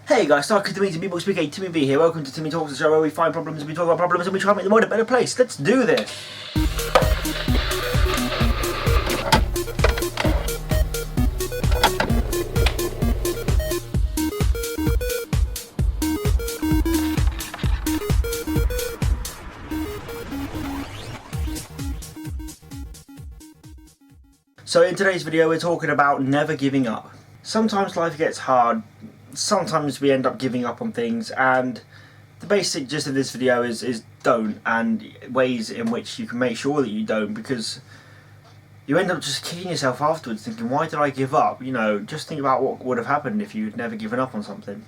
Hey guys, StarkidTimMixer, speaking, Timmy B here. Welcome to Timmy Talks, the show where we find problems and we talk about problems and we try and make the world a better place. Let's do this! So in today's video we're talking about never giving up. Sometimes life gets hard, sometimes we end up giving up on things, and the basic gist of this video is don't, and ways in which you can make sure that you don't, because you end up just kicking yourself afterwards thinking, why did I give up? You know, just think about what would have happened if you'd never given up on something.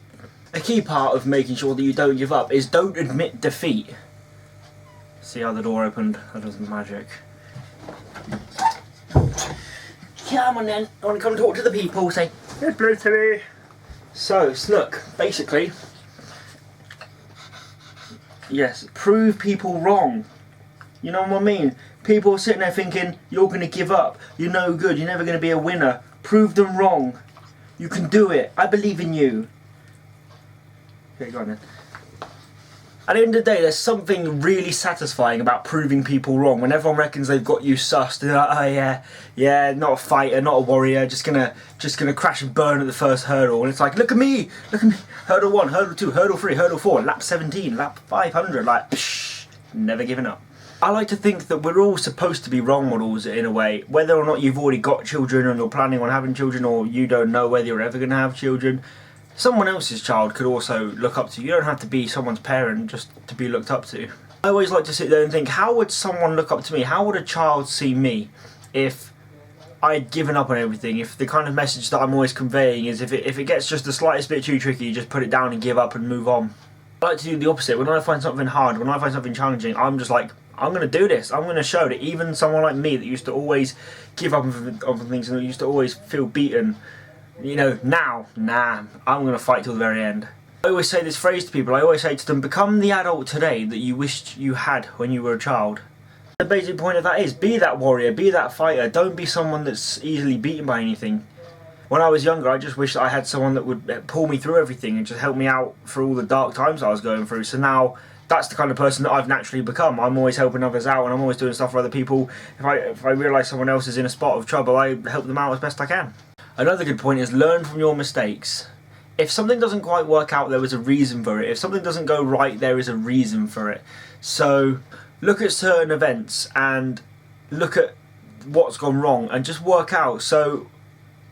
A key part of making sure that you don't give up is don't admit defeat. See how the door opened? That was magic. Come on then, I want to come talk to the people, say, "Yes, Blue Timmy." So, Snook, basically, yes, prove people wrong. You know what I mean? People are sitting there thinking, you're going to give up, you're no good, you're never going to be a winner. Prove them wrong. You can do it. I believe in you. Okay, go on then. At the end of the day, there's something really satisfying about proving people wrong. When everyone reckons they've got you sussed, they're like, oh yeah, not a fighter, not a warrior, just gonna crash and burn at the first hurdle. And it's like, look at me, hurdle 1, hurdle 2, hurdle 3, hurdle 4, lap 17, lap 500, like, psh, never giving up. I like to think that we're all supposed to be role models in a way, whether or not you've already got children and you're planning on having children, or you don't know whether you're ever gonna have children. Someone else's child could also look up to you. You don't have to be someone's parent just to be looked up to. I always like to sit there and think, how would someone look up to me? How would a child see me if I'd given up on everything? If the kind of message that I'm always conveying is if it gets just the slightest bit too tricky, you just put it down and give up and move on. I like to do the opposite. When I find something hard, when I find something challenging, I'm just like, I'm going to do this. I'm going to show that even someone like me that used to always give up on things and used to always feel beaten, you know, nah, I'm going to fight till the very end. I always say this phrase to people. I always say to them, become the adult today that you wished you had when you were a child. The basic point of that is, be that warrior, be that fighter. Don't be someone that's easily beaten by anything. When I was younger, I just wished I had someone that would pull me through everything and just help me out for all the dark times I was going through. So now, that's the kind of person that I've naturally become. I'm always helping others out and I'm always doing stuff for other people. If I realise someone else is in a spot of trouble, I help them out as best I can. Another good point is learn from your mistakes. If something doesn't quite work out, there is a reason for it. If something doesn't go right, there is a reason for it. So look at certain events and look at what's gone wrong and just work out. So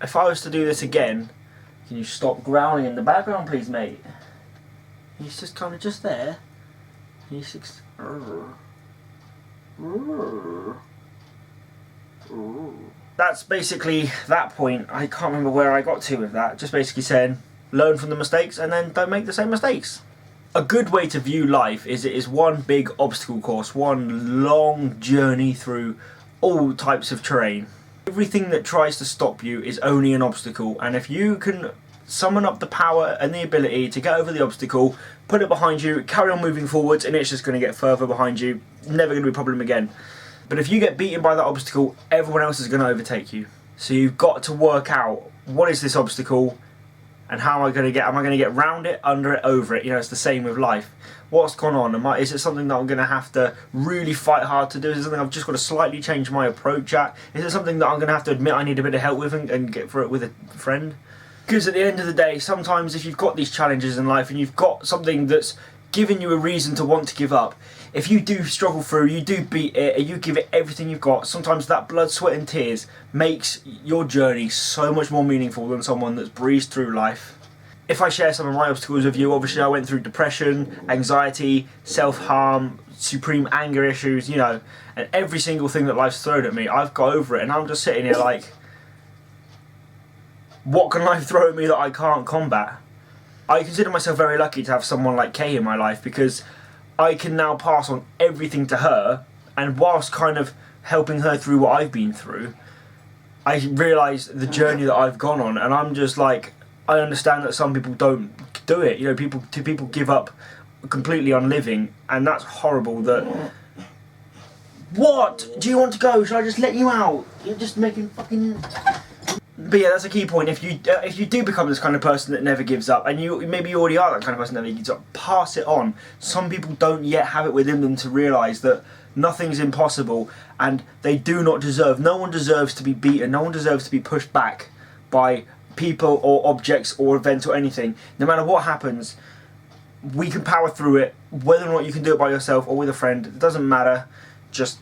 if I was to do this again, can you stop growling in the background please, mate? He's just kind of just there. He's just... That's basically that point. I can't remember where I got to with that. Just basically saying, learn from the mistakes and then don't make the same mistakes. A good way to view life is it is one big obstacle course, one long journey through all types of terrain. Everything that tries to stop you is only an obstacle, and if you can summon up the power and the ability to get over the obstacle, put it behind you, carry on moving forwards, and it's just going to get further behind you, never going to be a problem again. But if you get beaten by that obstacle, everyone else is going to overtake you. So you've got to work out, what is this obstacle and how am I going to get round it, under it, over it? You know, it's the same with life. What's gone on? Is it something that I'm going to have to really fight hard to do? Is it something I've just got to slightly change my approach at? Is it something that I'm going to have to admit I need a bit of help with and get through it with a friend? Because at the end of the day, sometimes if you've got these challenges in life and you've got something that's giving you a reason to want to give up, if you do struggle through, you do beat it, and you give it everything you've got, sometimes that blood, sweat and tears makes your journey so much more meaningful than someone that's breezed through life. If I share some of my obstacles with you, obviously I went through depression, anxiety, self-harm, supreme anger issues, you know, and every single thing that life's thrown at me, I've got over it, and I'm just sitting here like, what can life throw at me that I can't combat? I consider myself very lucky to have someone like Kay in my life, because I can now pass on everything to her, and whilst kind of helping her through what I've been through, I realise the journey that I've gone on, and I'm just like, I understand that some people don't do it. You know, people give up completely on living, and that's horrible. That... What? Do you want to go? Should I just let you out? You're just making fucking... But yeah, that's a key point. If you do become this kind of person that never gives up, and maybe you already are that kind of person that never gives up, pass it on. Some people don't yet have it within them to realise that nothing's impossible, and they do not deserve. No one deserves to be beaten. No one deserves to be pushed back by people or objects or events or anything. No matter what happens, we can power through it. Whether or not you can do it by yourself or with a friend, it doesn't matter. Just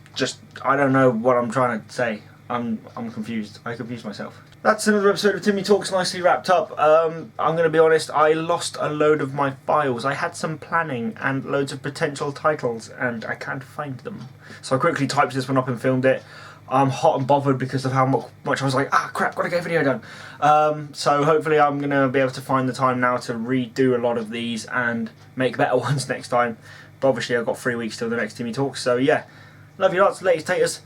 I don't know what I'm trying to say. I'm confused. I confused myself. That's another episode of Timmy Talks, nicely wrapped up. I'm going to be honest, I lost a load of my files. I had some planning and loads of potential titles, and I can't find them. So I quickly typed this one up and filmed it. I'm hot and bothered because of how much I was like, ah crap, gotta get a video done. So hopefully I'm going to be able to find the time now to redo a lot of these and make better ones next time. But obviously I've got 3 weeks till the next Timmy Talks, so yeah. Love you lots, latest taters.